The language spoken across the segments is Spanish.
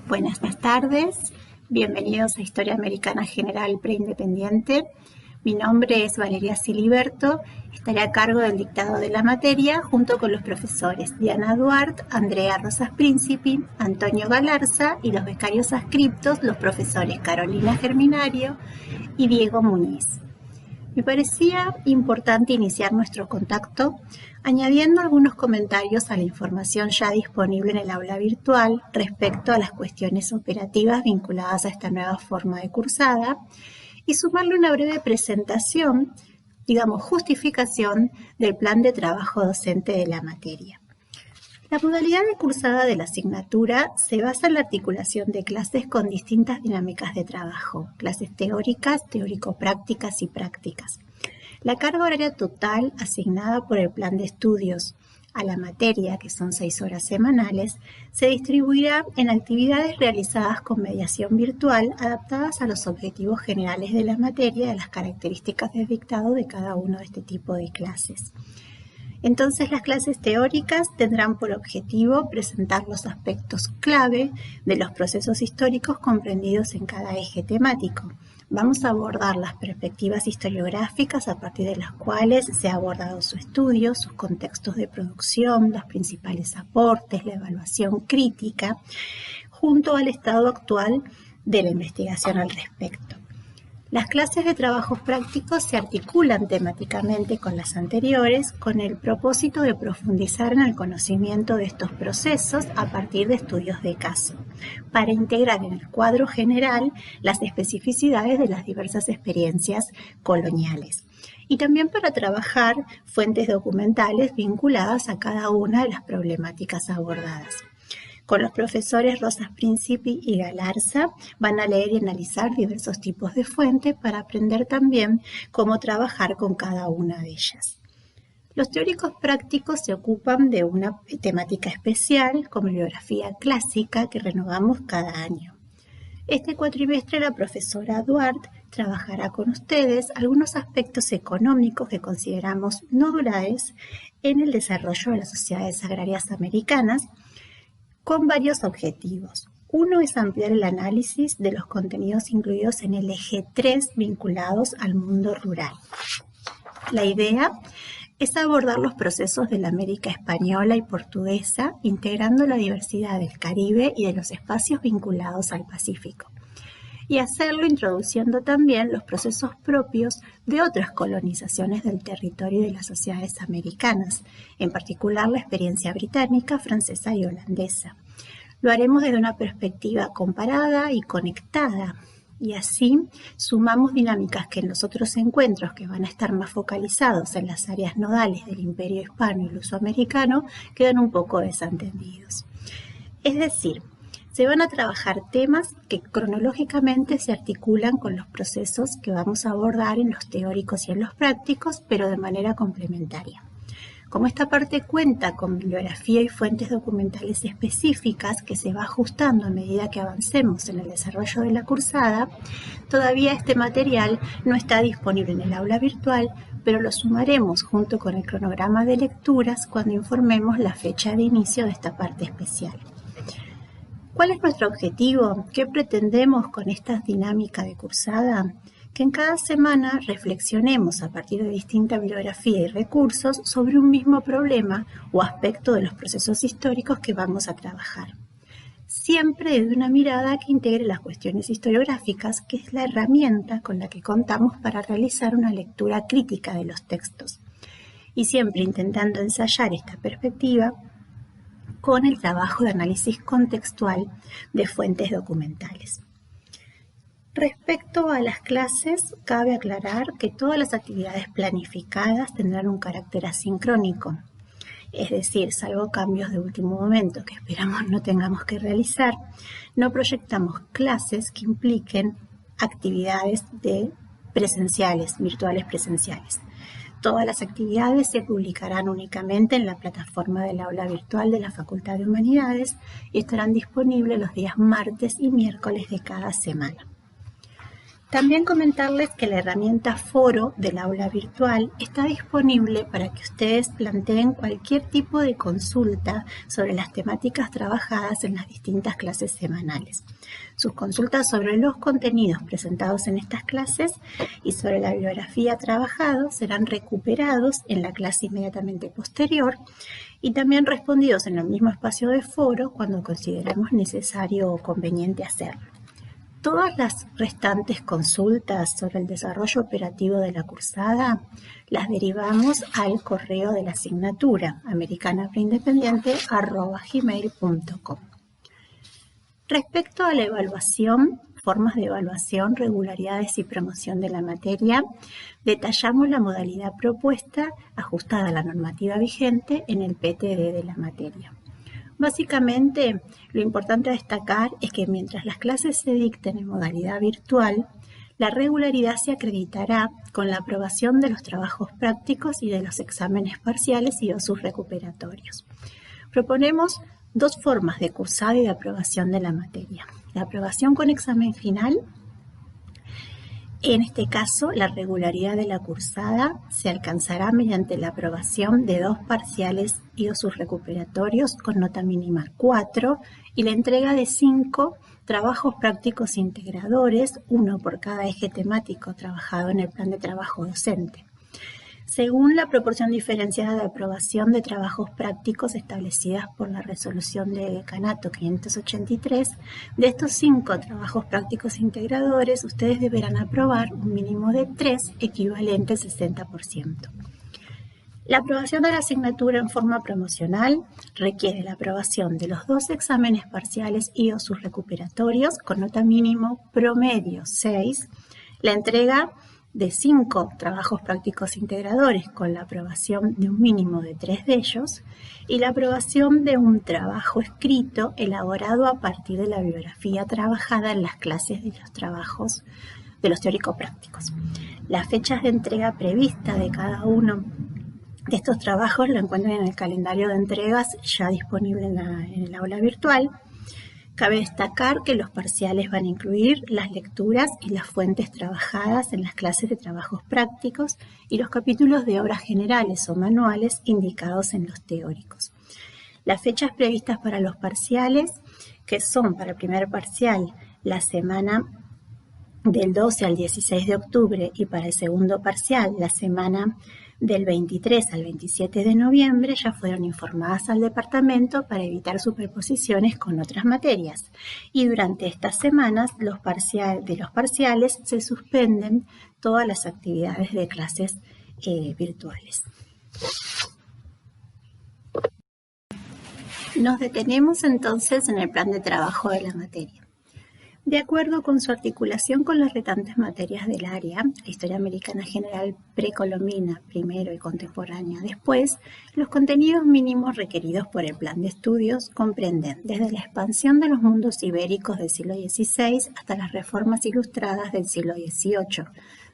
Buenas tardes, bienvenidos a Historia Americana General Preindependiente. Mi nombre es Valeria Siliberto, estaré a cargo del dictado de la materia junto con los profesores Diana Duarte, Andrea Rosas Príncipe, Antonio Galarza y los becarios adscriptos, los profesores Carolina Germinario y Diego Muñiz. Me parecía importante iniciar nuestro contacto añadiendo algunos comentarios a la información ya disponible en el aula virtual respecto a las cuestiones operativas vinculadas a esta nueva forma de cursada y sumarle una breve presentación, justificación del plan de trabajo docente de la materia. La modalidad de cursada de la asignatura se basa en la articulación de clases con distintas dinámicas de trabajo, clases teóricas, teórico-prácticas y prácticas. La carga horaria total asignada por el plan de estudios a la materia, que son 6 horas semanales, se distribuirá en actividades realizadas con mediación virtual adaptadas a los objetivos generales de la materia y a las características de dictado de cada uno de este tipo de clases. Entonces, las clases teóricas tendrán por objetivo presentar los aspectos clave de los procesos históricos comprendidos en cada eje temático. Vamos a abordar las perspectivas historiográficas a partir de las cuales se ha abordado su estudio, sus contextos de producción, los principales aportes, la evaluación crítica, junto al estado actual de la investigación al respecto. Las clases de trabajos prácticos se articulan temáticamente con las anteriores con el propósito de profundizar en el conocimiento de estos procesos a partir de estudios de caso, para integrar en el cuadro general las especificidades de las diversas experiencias coloniales y también para trabajar fuentes documentales vinculadas a cada una de las problemáticas abordadas. Con los profesores Rosas Príncipe y Galarza van a leer y analizar diversos tipos de fuentes para aprender también cómo trabajar con cada una de ellas. Los teóricos prácticos se ocupan de una temática especial como bibliografía clásica que renovamos cada año. Este cuatrimestre la profesora Duarte trabajará con ustedes algunos aspectos económicos que consideramos nodulares en el desarrollo de las sociedades agrarias americanas, con varios objetivos. Uno es ampliar el análisis de los contenidos incluidos en el eje 3 vinculados al mundo rural. La idea es abordar los procesos de la América española y portuguesa, integrando la diversidad del Caribe y de los espacios vinculados al Pacífico, y hacerlo introduciendo también los procesos propios de otras colonizaciones del territorio y de las sociedades americanas, en particular la experiencia británica, francesa y holandesa. Lo haremos desde una perspectiva comparada y conectada, y así sumamos dinámicas que en los otros encuentros, que van a estar más focalizados en las áreas nodales del Imperio Hispano y lusoamericano, quedan un poco desentendidos. Es decir, se van a trabajar temas que cronológicamente se articulan con los procesos que vamos a abordar en los teóricos y en los prácticos, pero de manera complementaria. Como esta parte cuenta con bibliografía y fuentes documentales específicas que se va ajustando a medida que avancemos en el desarrollo de la cursada, todavía este material no está disponible en el aula virtual, pero lo sumaremos junto con el cronograma de lecturas cuando informemos la fecha de inicio de esta parte especial. ¿Cuál es nuestro objetivo? ¿Qué pretendemos con esta dinámica de cursada? Que en cada semana reflexionemos a partir de distinta bibliografía y recursos sobre un mismo problema o aspecto de los procesos históricos que vamos a trabajar. Siempre desde una mirada que integre las cuestiones historiográficas, que es la herramienta con la que contamos para realizar una lectura crítica de los textos. Y siempre intentando ensayar esta perspectiva con el trabajo de análisis contextual de fuentes documentales. Respecto a las clases, cabe aclarar que todas las actividades planificadas tendrán un carácter asincrónico, es decir, salvo cambios de último momento que esperamos no tengamos que realizar, no proyectamos clases que impliquen actividades virtuales presenciales. Todas las actividades se publicarán únicamente en la plataforma del aula virtual de la Facultad de Humanidades y estarán disponibles los días martes y miércoles de cada semana. También comentarles que la herramienta Foro del aula virtual está disponible para que ustedes planteen cualquier tipo de consulta sobre las temáticas trabajadas en las distintas clases semanales. Sus consultas sobre los contenidos presentados en estas clases y sobre la bibliografía trabajada serán recuperados en la clase inmediatamente posterior y también respondidos en el mismo espacio de foro cuando consideremos necesario o conveniente hacerlo. Todas las restantes consultas sobre el desarrollo operativo de la cursada las derivamos al correo de la asignatura americanapreindependiente@gmail.com. Respecto a la evaluación, formas de evaluación, regularidades y promoción de la materia, detallamos la modalidad propuesta ajustada a la normativa vigente en el PTD de la materia. Básicamente, lo importante a destacar es que mientras las clases se dicten en modalidad virtual, la regularidad se acreditará con la aprobación de los trabajos prácticos y de los exámenes parciales y o sus recuperatorios. Proponemos dos formas de cursado y de aprobación de la materia. La aprobación con examen final. En este caso, la regularidad de la cursada se alcanzará mediante la aprobación de 2 parciales y o sus recuperatorios con nota mínima 4 y la entrega de 5 trabajos prácticos integradores, 1 por cada eje temático trabajado en el plan de trabajo docente. Según la proporción diferenciada de aprobación de trabajos prácticos establecidas por la resolución de decanato 583, de estos 5 trabajos prácticos integradores, ustedes deberán aprobar un mínimo de 3, equivalente al 60%. La aprobación de la asignatura en forma promocional requiere la aprobación de los 2 exámenes parciales y o sus recuperatorios con nota mínimo promedio 6, la entrega de 5 trabajos prácticos integradores con la aprobación de un mínimo de 3 de ellos y la aprobación de un trabajo escrito elaborado a partir de la bibliografía trabajada en las clases de los trabajos de los teórico-prácticos. Las fechas de entrega prevista de cada uno de estos trabajos la encuentran en el calendario de entregas ya disponible en el aula virtual. Cabe destacar que los parciales van a incluir las lecturas y las fuentes trabajadas en las clases de trabajos prácticos y los capítulos de obras generales o manuales indicados en los teóricos. Las fechas previstas para los parciales, que son para el primer parcial la semana del 12 al 16 de octubre y para el segundo parcial la semana del 23 al 27 de noviembre, ya fueron informadas al departamento para evitar superposiciones con otras materias. Y durante estas semanas de los parciales se suspenden todas las actividades de clases virtuales. Nos detenemos entonces en el plan de trabajo de la materia. De acuerdo con su articulación con las restantes materias del área, la historia americana general precolombina, primero y contemporánea después, los contenidos mínimos requeridos por el plan de estudios comprenden desde la expansión de los mundos ibéricos del siglo XVI hasta las reformas ilustradas del siglo XVIII,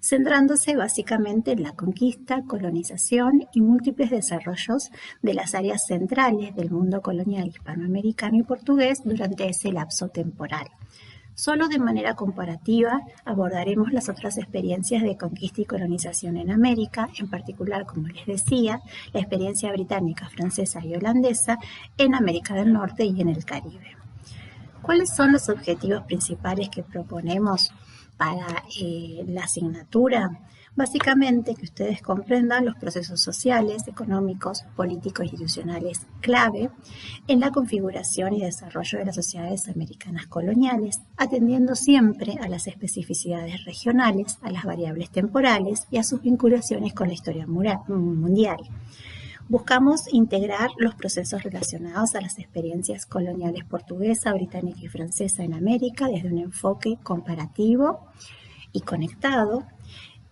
centrándose básicamente en la conquista, colonización y múltiples desarrollos de las áreas centrales del mundo colonial hispanoamericano y portugués durante ese lapso temporal. Solo de manera comparativa abordaremos las otras experiencias de conquista y colonización en América, en particular, como les decía, la experiencia británica, francesa y holandesa en América del Norte y en el Caribe. ¿Cuáles son los objetivos principales que proponemos para la asignatura? Básicamente, que ustedes comprendan los procesos sociales, económicos, políticos e institucionales clave en la configuración y desarrollo de las sociedades americanas coloniales, atendiendo siempre a las especificidades regionales, a las variables temporales y a sus vinculaciones con la historia mundial. Buscamos integrar los procesos relacionados a las experiencias coloniales portuguesa, británica y francesa en América desde un enfoque comparativo y conectado.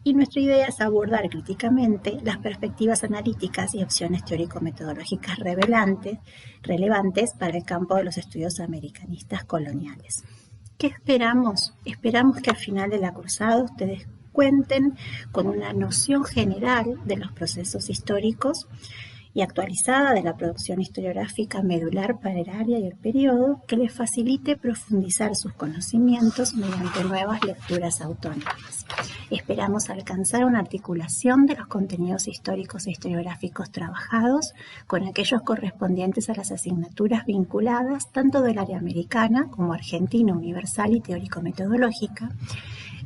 Y nuestra idea es abordar críticamente las perspectivas analíticas y opciones teórico-metodológicas relevantes para el campo de los estudios americanistas coloniales. ¿Qué esperamos? Esperamos que al final de la cursada ustedes cuenten con una noción general de los procesos históricos y actualizada de la producción historiográfica medular para el área y el periodo que les facilite profundizar sus conocimientos mediante nuevas lecturas autónomas. Esperamos alcanzar una articulación de los contenidos históricos e historiográficos trabajados con aquellos correspondientes a las asignaturas vinculadas tanto del área americana como argentina, universal y teórico-metodológica,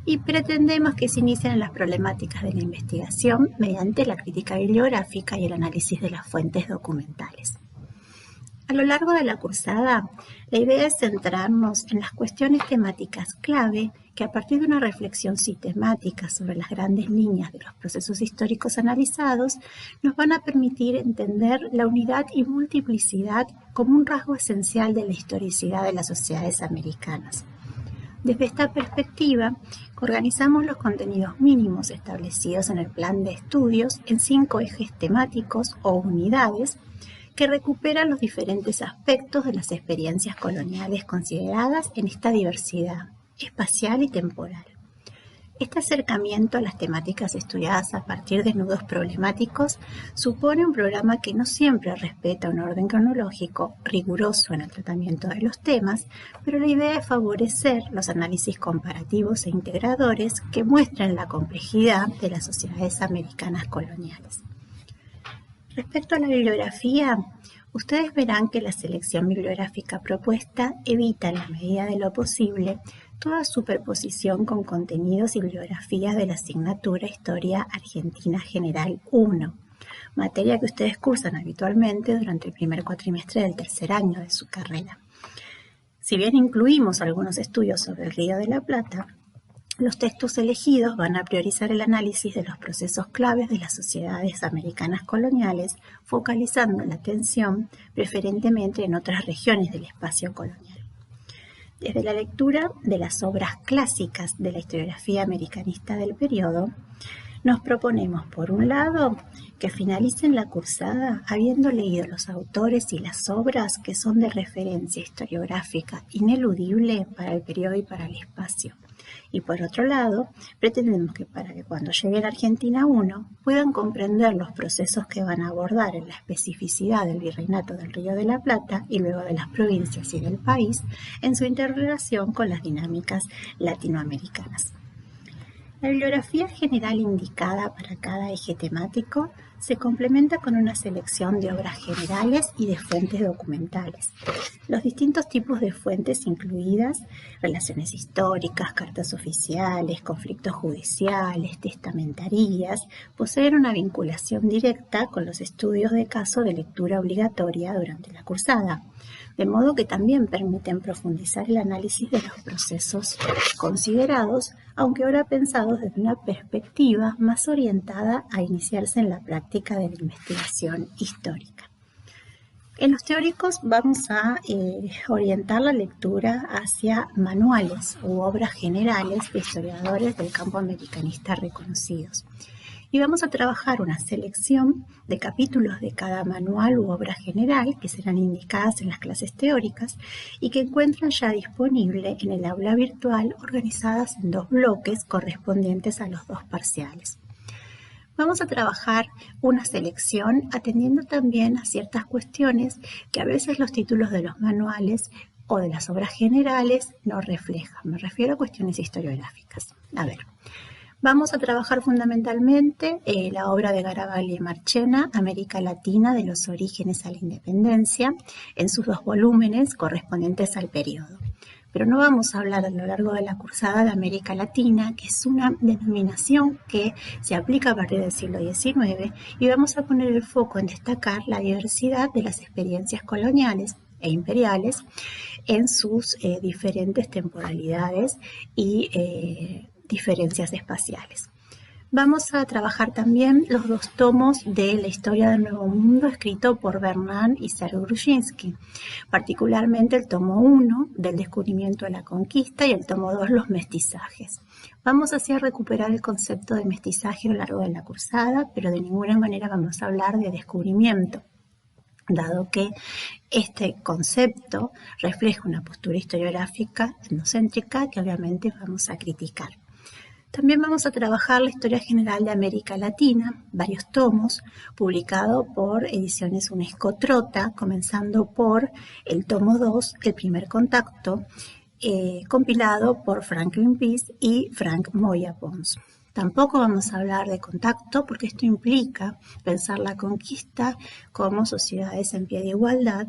y pretendemos que se inicien en las problemáticas de la investigación mediante la crítica bibliográfica y el análisis de las fuentes documentales. A lo largo de la cursada, la idea es centrarnos en las cuestiones temáticas clave que a partir de una reflexión sistemática sobre las grandes líneas de los procesos históricos analizados, nos van a permitir entender la unidad y multiplicidad como un rasgo esencial de la historicidad de las sociedades americanas. Desde esta perspectiva, organizamos los contenidos mínimos establecidos en el plan de estudios en 5 ejes temáticos o unidades que recuperan los diferentes aspectos de las experiencias coloniales consideradas en esta diversidad espacial y temporal. Este acercamiento a las temáticas estudiadas a partir de nudos problemáticos supone un programa que no siempre respeta un orden cronológico riguroso en el tratamiento de los temas, pero la idea es favorecer los análisis comparativos e integradores que muestren la complejidad de las sociedades americanas coloniales. Respecto a la bibliografía, ustedes verán que la selección bibliográfica propuesta evita en la medida de lo posible toda superposición con contenidos y bibliografías de la asignatura Historia Argentina General 1, materia que ustedes cursan habitualmente durante el primer cuatrimestre del tercer año de su carrera. Si bien incluimos algunos estudios sobre el Río de la Plata, los textos elegidos van a priorizar el análisis de los procesos claves de las sociedades americanas coloniales, focalizando la atención preferentemente en otras regiones del espacio colonial. Desde la lectura de las obras clásicas de la historiografía americanista del periodo, nos proponemos, por un lado, que finalicen la cursada habiendo leído los autores y las obras que son de referencia historiográfica ineludible para el periodo y para el espacio. Y por otro lado, pretendemos que para que cuando lleguen a Argentina 1 puedan comprender los procesos que van a abordar en la especificidad del virreinato del Río de la Plata y luego de las provincias y del país en su interrelación con las dinámicas latinoamericanas. La bibliografía general indicada para cada eje temático se complementa con una selección de obras generales y de fuentes documentales. Los distintos tipos de fuentes incluidas, relaciones históricas, cartas oficiales, conflictos judiciales, testamentarías, poseen una vinculación directa con los estudios de caso de lectura obligatoria durante la cursada, de modo que también permiten profundizar el análisis de los procesos considerados, aunque ahora pensados desde una perspectiva más orientada a iniciarse en la práctica de la investigación histórica. En los teóricos vamos a orientar la lectura hacia manuales u obras generales de historiadores del campo americanista reconocidos. Y vamos a trabajar una selección de capítulos de cada manual u obra general que serán indicadas en las clases teóricas y que encuentran ya disponible en el aula virtual organizadas en 2 bloques correspondientes a los 2 parciales. Vamos a trabajar una selección atendiendo también a ciertas cuestiones que a veces los títulos de los manuales o de las obras generales no reflejan. Me refiero a cuestiones historiográficas. A ver. Vamos a trabajar fundamentalmente la obra de Garavaglia y Marchena, América Latina, de los orígenes a la independencia, en sus 2 volúmenes correspondientes al periodo. Pero no vamos a hablar a lo largo de la cursada de América Latina, que es una denominación que se aplica a partir del siglo XIX, y vamos a poner el foco en destacar la diversidad de las experiencias coloniales e imperiales en sus diferentes temporalidades y diferencias espaciales. Vamos a trabajar también los 2 tomos de la historia del Nuevo Mundo escrito por Bernard y Serge Grushinsky, particularmente el tomo 1 del descubrimiento de la conquista y el tomo 2 los mestizajes. Vamos así a recuperar el concepto de mestizaje a lo largo de la cursada, pero de ninguna manera vamos a hablar de descubrimiento, dado que este concepto refleja una postura historiográfica etnocéntrica que obviamente vamos a criticar. También vamos a trabajar la historia general de América Latina, varios tomos, publicado por Ediciones UNESCO Trota, comenzando por el tomo 2, El primer contacto, compilado por Franklin Pease y Frank Moya Pons. Tampoco vamos a hablar de contacto porque esto implica pensar la conquista como sociedades en pie de igualdad,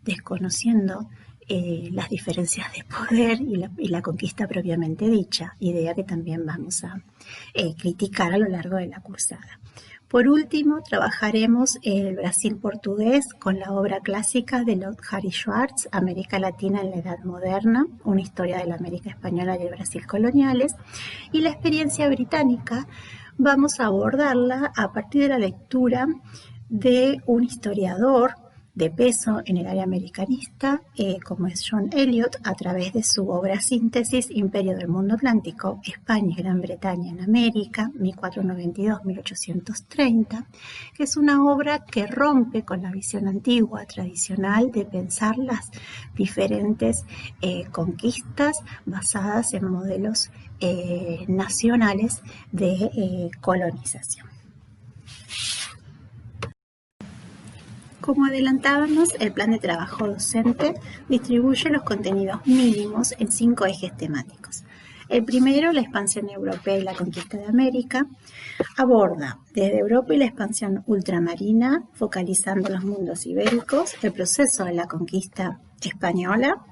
desconociendo las diferencias de poder y la conquista propiamente dicha, idea que también vamos a criticar a lo largo de la cursada. Por último, trabajaremos el Brasil portugués con la obra clásica de Lord Harry Schwartz, América Latina en la Edad Moderna, una historia de la América Española y el Brasil coloniales, y la experiencia británica vamos a abordarla a partir de la lectura de un historiador de peso en el área americanista, como es John Eliot, a través de su obra síntesis Imperio del Mundo Atlántico, España y Gran Bretaña en América, 1492-1830, que es una obra que rompe con la visión antigua, tradicional, de pensar las diferentes conquistas basadas en modelos nacionales de colonización. Como adelantábamos, el plan de trabajo docente distribuye los contenidos mínimos en 5 ejes temáticos. El primero, la expansión europea y la conquista de América, aborda desde Europa y la expansión ultramarina, focalizando los mundos ibéricos, el proceso de la conquista española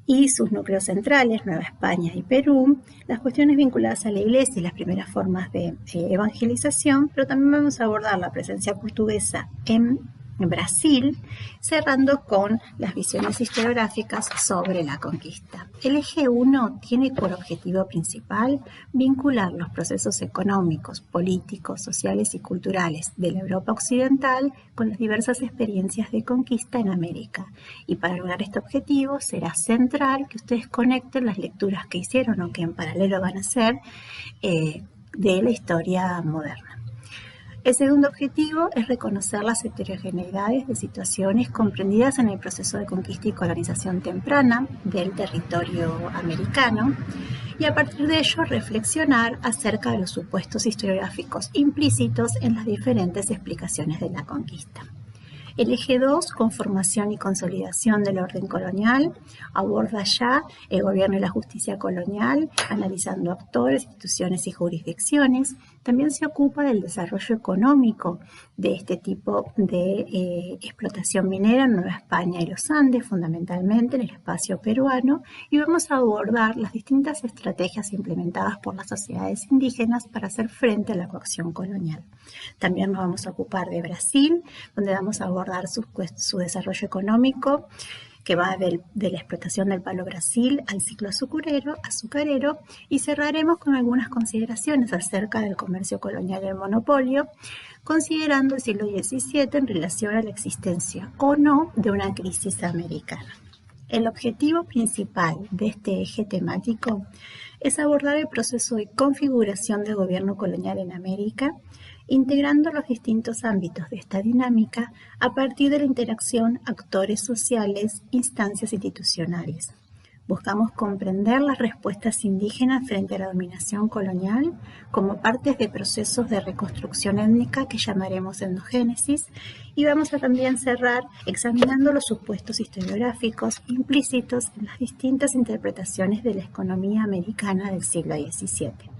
y sus núcleos centrales, Nueva España y Perú, las cuestiones vinculadas a la Iglesia y las primeras formas de evangelización, pero también vamos a abordar la presencia portuguesa en Brasil, cerrando con las visiones historiográficas sobre la conquista. El eje 1 tiene por objetivo principal vincular los procesos económicos, políticos, sociales y culturales de la Europa occidental con las diversas experiencias de conquista en América. Y para lograr este objetivo será central que ustedes conecten las lecturas que hicieron o que en paralelo van a hacer de la historia moderna. El segundo objetivo es reconocer las heterogeneidades de situaciones comprendidas en el proceso de conquista y colonización temprana del territorio americano y a partir de ello reflexionar acerca de los supuestos historiográficos implícitos en las diferentes explicaciones de la conquista. El eje 2, conformación y consolidación del orden colonial, aborda ya el gobierno y la justicia colonial, analizando actores, instituciones y jurisdicciones. También se ocupa del desarrollo económico de este tipo de explotación minera en Nueva España y los Andes, fundamentalmente en el espacio peruano, y vamos a abordar las distintas estrategias implementadas por las sociedades indígenas para hacer frente a la coacción colonial. También nos vamos a ocupar de Brasil, donde vamos a abordar su desarrollo económico, que va de la explotación del palo Brasil al ciclo azucarero, y cerraremos con algunas consideraciones acerca del comercio colonial y el monopolio, considerando el siglo XVII en relación a la existencia o no de una crisis americana. El objetivo principal de este eje temático es abordar el proceso de configuración del gobierno colonial en América, integrando los distintos ámbitos de esta dinámica a partir de la interacción actores sociales, instancias institucionales. Buscamos comprender las respuestas indígenas frente a la dominación colonial como partes de procesos de reconstrucción étnica que llamaremos etnogénesis, y vamos a también cerrar examinando los supuestos historiográficos implícitos en las distintas interpretaciones de la economía americana del siglo XVII.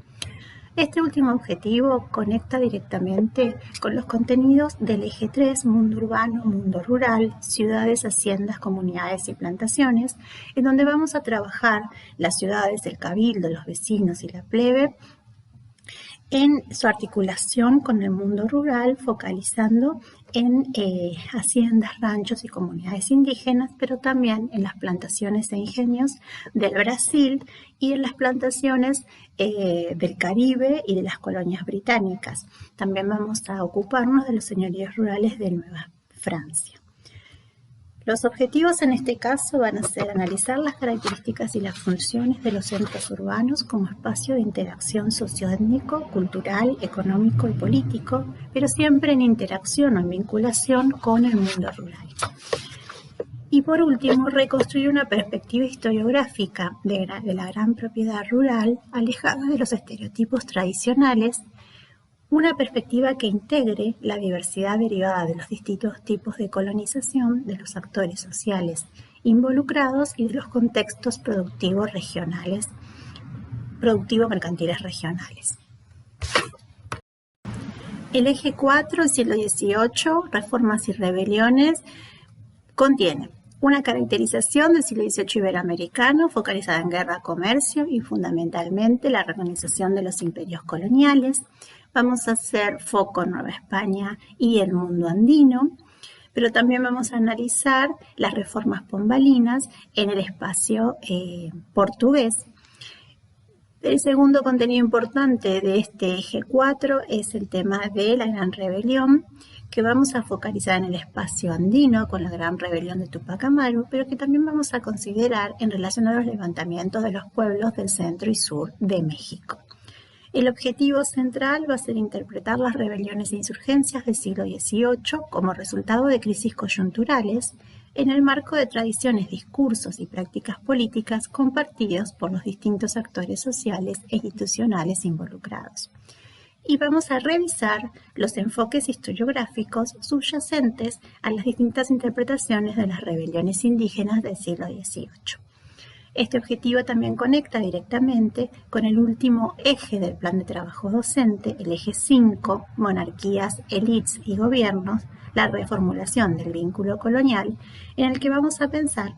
Este último objetivo conecta directamente con los contenidos del eje 3, mundo urbano, mundo rural, ciudades, haciendas, comunidades y plantaciones, en donde vamos a trabajar las ciudades, el cabildo, los vecinos y la plebe, en su articulación con el mundo rural, focalizando en haciendas, ranchos y comunidades indígenas, pero también en las plantaciones e ingenios del Brasil y en las plantaciones del Caribe y de las colonias británicas. También vamos a ocuparnos de los señoríos rurales de Nueva Francia. Los objetivos en este caso van a ser analizar las características y las funciones de los centros urbanos como espacio de interacción socioétnico, cultural, económico y político, pero siempre en interacción o en vinculación con el mundo rural. Y por último, reconstruir una perspectiva historiográfica de la gran propiedad rural alejada de los estereotipos tradicionales, una perspectiva que integre la diversidad derivada de los distintos tipos de colonización, de los actores sociales involucrados y de los contextos productivo-mercantiles regionales. El eje 4, el siglo XVIII, reformas y rebeliones, contiene una caracterización del siglo XVIII iberoamericano focalizada en guerra, comercio y fundamentalmente la reorganización de los imperios coloniales. Vamos a hacer foco en Nueva España y el mundo andino, pero también vamos a analizar las reformas pombalinas en el espacio portugués. El segundo contenido importante de este eje 4 es el tema de la Gran Rebelión, que vamos a focalizar en el espacio andino con la Gran Rebelión de Tupac Amaru, pero que también vamos a considerar en relación a los levantamientos de los pueblos del centro y sur de México. El objetivo central va a ser interpretar las rebeliones e insurgencias del siglo XVIII como resultado de crisis coyunturales en el marco de tradiciones, discursos y prácticas políticas compartidos por los distintos actores sociales e institucionales involucrados. Y vamos a revisar los enfoques historiográficos subyacentes a las distintas interpretaciones de las rebeliones indígenas del siglo XVIII. Este objetivo también conecta directamente con el último eje del plan de trabajo docente, el eje 5, monarquías, élites y gobiernos, la reformulación del vínculo colonial, en el que vamos a pensar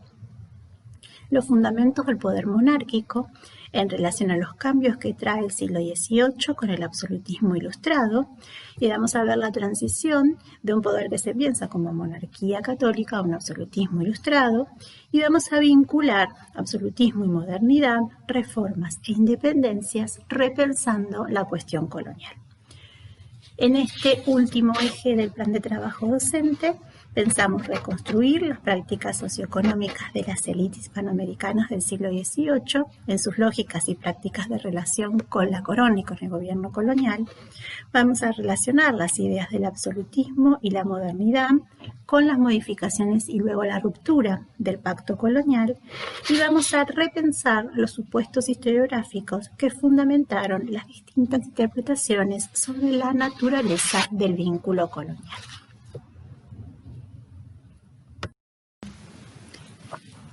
los fundamentos del poder monárquico en relación a los cambios que trae el siglo XVIII con el absolutismo ilustrado, y vamos a ver la transición de un poder que se piensa como monarquía católica a un absolutismo ilustrado, y vamos a vincular absolutismo y modernidad, reformas e independencias, repensando la cuestión colonial. En este último eje del plan de trabajo docente, pensamos reconstruir las prácticas socioeconómicas de las élites hispanoamericanas del siglo XVIII en sus lógicas y prácticas de relación con la corona y con el gobierno colonial. Vamos a relacionar las ideas del absolutismo y la modernidad con las modificaciones y luego la ruptura del pacto colonial, y vamos a repensar los supuestos historiográficos que fundamentaron las distintas interpretaciones sobre la naturaleza del vínculo colonial.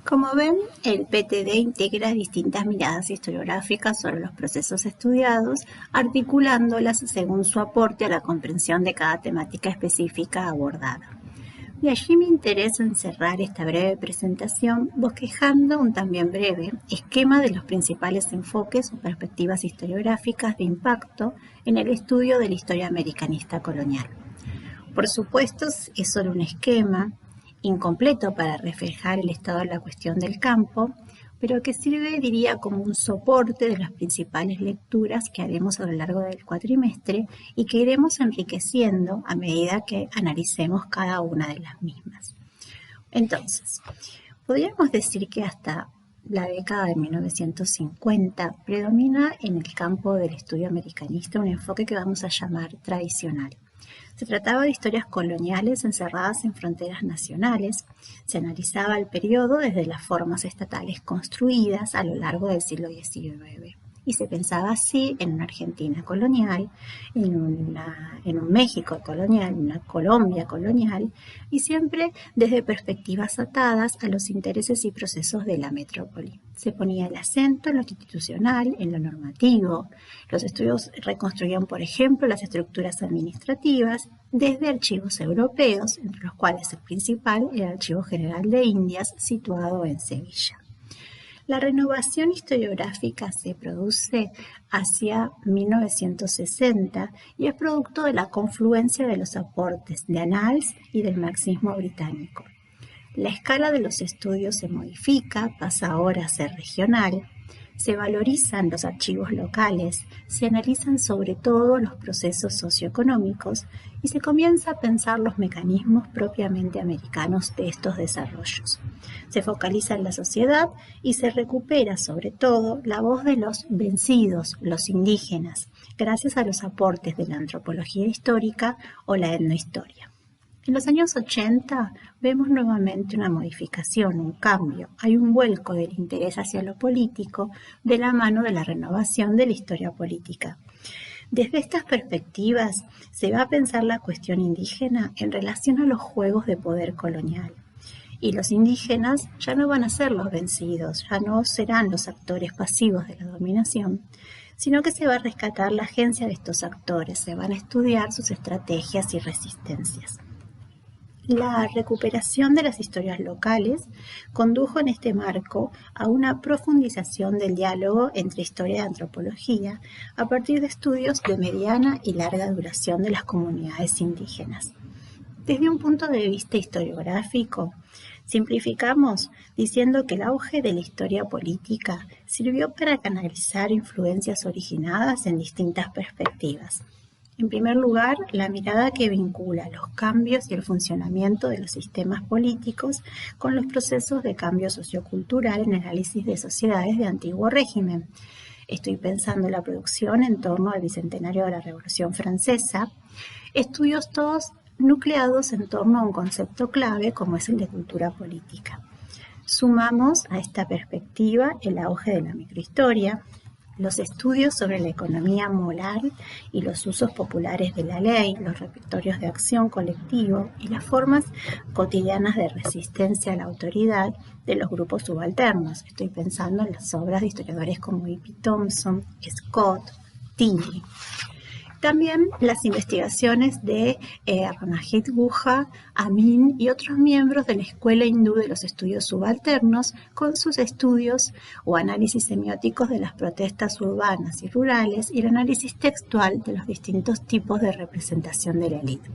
Como ven, el PTD integra distintas miradas historiográficas sobre los procesos estudiados, articulándolas según su aporte a la comprensión de cada temática específica abordada. De allí mi interés en cerrar esta breve presentación bosquejando un también breve esquema de los principales enfoques o perspectivas historiográficas de impacto en el estudio de la historia americanista colonial. Por supuesto, es solo un esquema incompleto para reflejar el estado de la cuestión del campo, pero que sirve, diría, como un soporte de las principales lecturas que haremos a lo largo del cuatrimestre y que iremos enriqueciendo a medida que analicemos cada una de las mismas. Entonces, podríamos decir que hasta la década de 1950 predomina en el campo del estudio americanista un enfoque que vamos a llamar tradicional. Se trataba de historias coloniales encerradas en fronteras nacionales. Se analizaba el periodo desde las formas estatales construidas a lo largo del siglo XIX. Y se pensaba así en una Argentina colonial, en un México colonial, en una Colombia colonial, y siempre desde perspectivas atadas a los intereses y procesos de la metrópoli. Se ponía el acento en lo institucional, en lo normativo. Los estudios reconstruían, por ejemplo, las estructuras administrativas desde archivos europeos, entre los cuales el principal era el Archivo General de Indias, situado en Sevilla. La renovación historiográfica se produce hacia 1960 y es producto de la confluencia de los aportes de Annals y del marxismo británico. La escala de los estudios se modifica, pasa ahora a ser regional, se valorizan los archivos locales, se analizan sobre todo los procesos socioeconómicos y se comienza a pensar los mecanismos propiamente americanos de estos desarrollos. Se focaliza en la sociedad y se recupera sobre todo la voz de los vencidos, los indígenas, gracias a los aportes de la antropología histórica o la etnohistoria. En los años 80 vemos nuevamente una modificación, un cambio. Hay un vuelco del interés hacia lo político de la mano de la renovación de la historia política. Desde estas perspectivas se va a pensar la cuestión indígena en relación a los juegos de poder colonial. Y los indígenas ya no van a ser los vencidos, ya no serán los actores pasivos de la dominación, sino que se va a rescatar la agencia de estos actores, se van a estudiar sus estrategias y resistencias. La recuperación de las historias locales condujo en este marco a una profundización del diálogo entre historia y antropología a partir de estudios de mediana y larga duración de las comunidades indígenas. Desde un punto de vista historiográfico, simplificamos diciendo que el auge de la historia política sirvió para canalizar influencias originadas en distintas perspectivas. En primer lugar, la mirada que vincula los cambios y el funcionamiento de los sistemas políticos con los procesos de cambio sociocultural en el análisis de sociedades de antiguo régimen. Estoy pensando en la producción en torno al bicentenario de la Revolución Francesa, estudios todos nucleados en torno a un concepto clave como es el de cultura política. Sumamos a esta perspectiva el auge de la microhistoria, los estudios sobre la economía moral y los usos populares de la ley, los repertorios de acción colectivo y las formas cotidianas de resistencia a la autoridad de los grupos subalternos. Estoy pensando en las obras de historiadores como E.P. Thompson, Scott, Tinney. También las investigaciones de Ranajit Guha, Amin y otros miembros de la Escuela Hindú de los Estudios Subalternos con sus estudios o análisis semióticos de las protestas urbanas y rurales y el análisis textual de los distintos tipos de representación de la élite.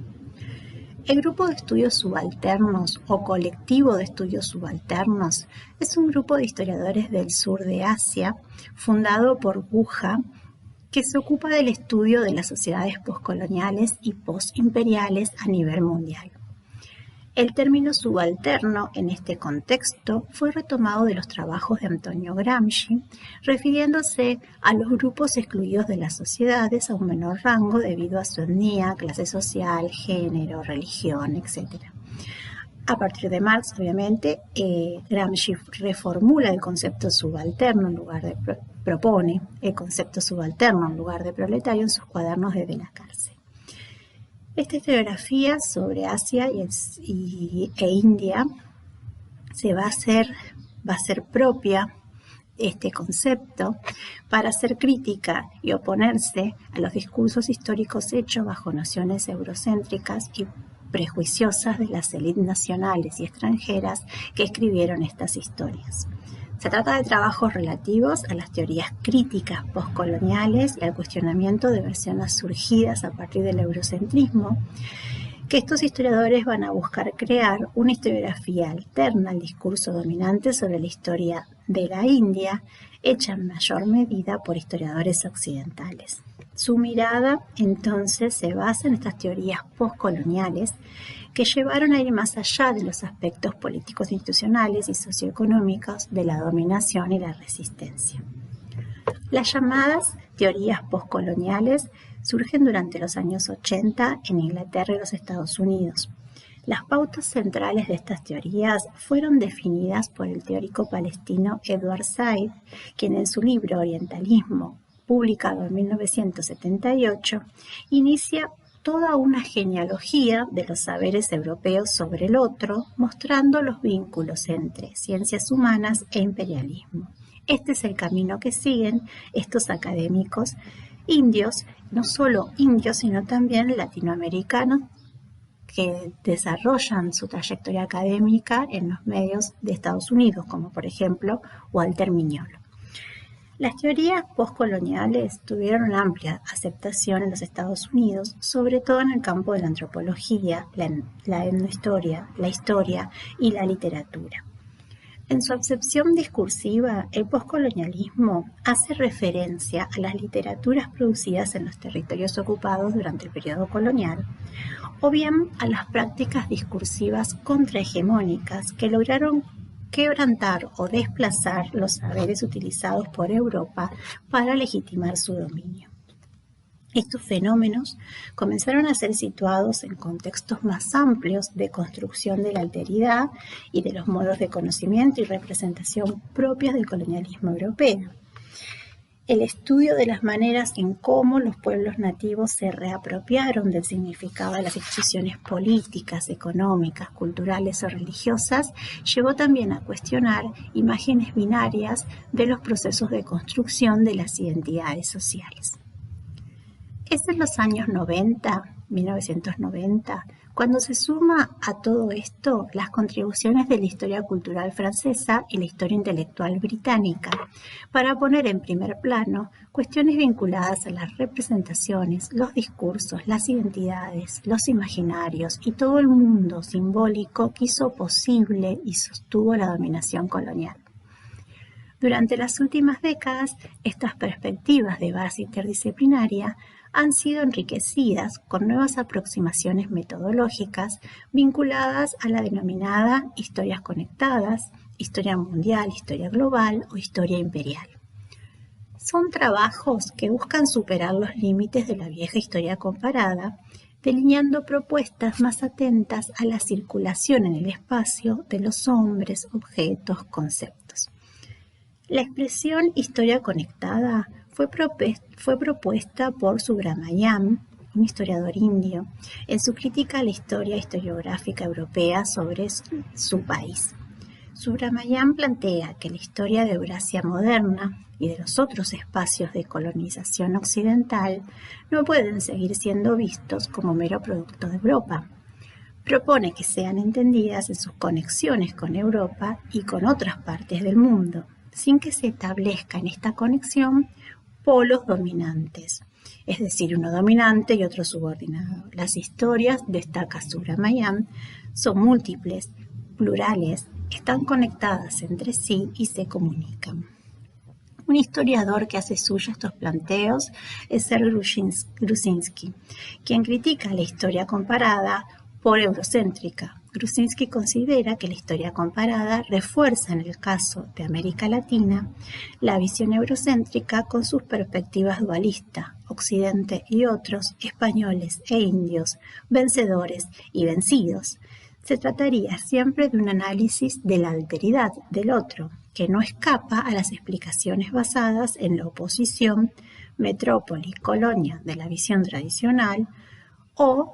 El grupo de estudios subalternos o colectivo de estudios subalternos es un grupo de historiadores del sur de Asia fundado por Guha, que se ocupa del estudio de las sociedades postcoloniales y postimperiales a nivel mundial. El término subalterno en este contexto fue retomado de los trabajos de Antonio Gramsci, refiriéndose a los grupos excluidos de las sociedades a un menor rango debido a su etnia, clase social, género, religión, etc. A partir de Marx, obviamente, Gramsci reformula el concepto subalterno en lugar de propone el concepto subalterno en lugar de proletario en sus cuadernos desde la cárcel. Esta historiografía sobre Asia e India va a ser propia este concepto para hacer crítica y oponerse a los discursos históricos hechos bajo nociones eurocéntricas y prejuiciosas de las élites nacionales y extranjeras que escribieron estas historias. Se trata de trabajos relativos a las teorías críticas postcoloniales y al cuestionamiento de versiones surgidas a partir del eurocentrismo, que estos historiadores van a buscar crear una historiografía alterna al discurso dominante sobre la historia de la India, hecha en mayor medida por historiadores occidentales. Su mirada, entonces, se basa en estas teorías postcoloniales que llevaron a ir más allá de los aspectos políticos institucionales y socioeconómicos de la dominación y la resistencia. Las llamadas teorías postcoloniales surgen durante los años 80 en Inglaterra y los Estados Unidos. Las pautas centrales de estas teorías fueron definidas por el teórico palestino Edward Said, quien en su libro Orientalismo, publicado en 1978, inicia toda una genealogía de los saberes europeos sobre el otro, mostrando los vínculos entre ciencias humanas e imperialismo. Este es el camino que siguen estos académicos indios, no solo indios, sino también latinoamericanos, que desarrollan su trayectoria académica en los medios de Estados Unidos, como por ejemplo Walter Mignolo. Las teorías postcoloniales tuvieron una amplia aceptación en los Estados Unidos, sobre todo en el campo de la antropología, la etnohistoria, la historia y la literatura. En su acepción discursiva, el postcolonialismo hace referencia a las literaturas producidas en los territorios ocupados durante el periodo colonial, o bien a las prácticas discursivas contrahegemónicas que lograron quebrantar o desplazar los saberes utilizados por Europa para legitimar su dominio. Estos fenómenos comenzaron a ser situados en contextos más amplios de construcción de la alteridad y de los modos de conocimiento y representación propios del colonialismo europeo. El estudio de las maneras en cómo los pueblos nativos se reapropiaron del significado de las instituciones políticas, económicas, culturales o religiosas llevó también a cuestionar imágenes binarias de los procesos de construcción de las identidades sociales. Es en los años 1990, cuando se suma a todo esto las contribuciones de la historia cultural francesa y la historia intelectual británica, para poner en primer plano cuestiones vinculadas a las representaciones, los discursos, las identidades, los imaginarios y todo el mundo simbólico que hizo posible y sostuvo la dominación colonial. Durante las últimas décadas, estas perspectivas de base interdisciplinaria han sido enriquecidas con nuevas aproximaciones metodológicas vinculadas a la denominada historias conectadas, historia mundial, historia global o historia imperial. Son trabajos que buscan superar los límites de la vieja historia comparada, delineando propuestas más atentas a la circulación en el espacio de los hombres, objetos, conceptos. La expresión historia conectada fue propuesta por Subramayam, un historiador indio, en su crítica a la historia historiográfica europea sobre su país. Subramayam plantea que la historia de Eurasia moderna y de los otros espacios de colonización occidental no pueden seguir siendo vistos como mero producto de Europa. Propone que sean entendidas en sus conexiones con Europa y con otras partes del mundo, sin que se establezca en esta conexión polos dominantes, es decir, uno dominante y otro subordinado. Las historias, destaca Subramayam, son múltiples, plurales, están conectadas entre sí y se comunican. Un historiador que hace suyo estos planteos es Serge Grusinski, quien critica la historia comparada por eurocéntrica. Grusinski considera que la historia comparada refuerza en el caso de América Latina la visión eurocéntrica con sus perspectivas dualistas, Occidente y otros, españoles e indios, vencedores y vencidos. Se trataría siempre de un análisis de la alteridad del otro, que no escapa a las explicaciones basadas en la oposición metrópoli-colonia de la visión tradicional o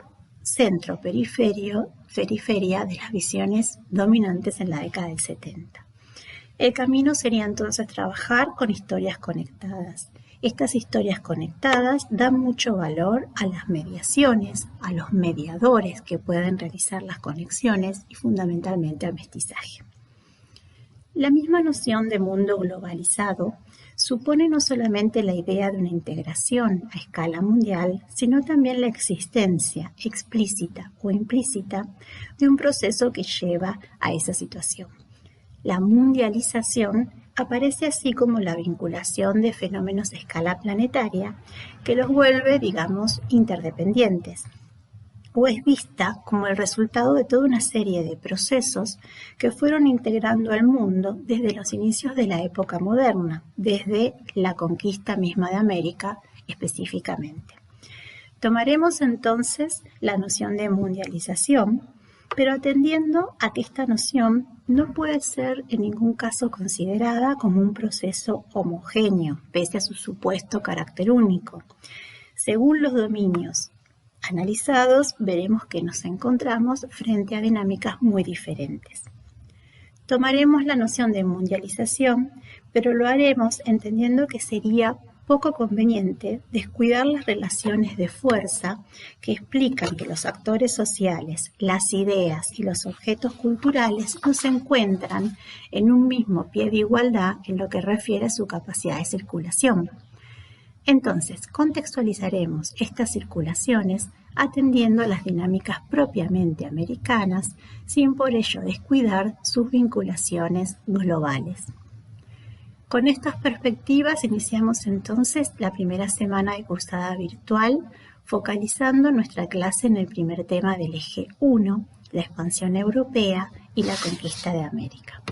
centro-periferia de las visiones dominantes en la década del 70. El camino sería entonces trabajar con historias conectadas. Estas historias conectadas dan mucho valor a las mediaciones, a los mediadores que pueden realizar las conexiones y fundamentalmente al mestizaje. La misma noción de mundo globalizado supone no solamente la idea de una integración a escala mundial, sino también la existencia explícita o implícita de un proceso que lleva a esa situación. La mundialización aparece así como la vinculación de fenómenos a escala planetaria que los vuelve, digamos, interdependientes, o es vista como el resultado de toda una serie de procesos que fueron integrando al mundo desde los inicios de la época moderna, desde la conquista misma de América específicamente. Tomaremos entonces la noción de mundialización, pero atendiendo a que esta noción no puede ser en ningún caso considerada como un proceso homogéneo, pese a su supuesto carácter único. Según los dominios analizados, veremos que nos encontramos frente a dinámicas muy diferentes. Tomaremos la noción de mundialización, pero lo haremos entendiendo que sería poco conveniente descuidar las relaciones de fuerza que explican que los actores sociales, las ideas y los objetos culturales no se encuentran en un mismo pie de igualdad en lo que refiere a su capacidad de circulación. Entonces, contextualizaremos estas circulaciones atendiendo a las dinámicas propiamente americanas, sin por ello descuidar sus vinculaciones globales. Con estas perspectivas iniciamos entonces la primera semana de cursada virtual, focalizando nuestra clase en el primer tema del eje 1, la expansión europea y la conquista de América.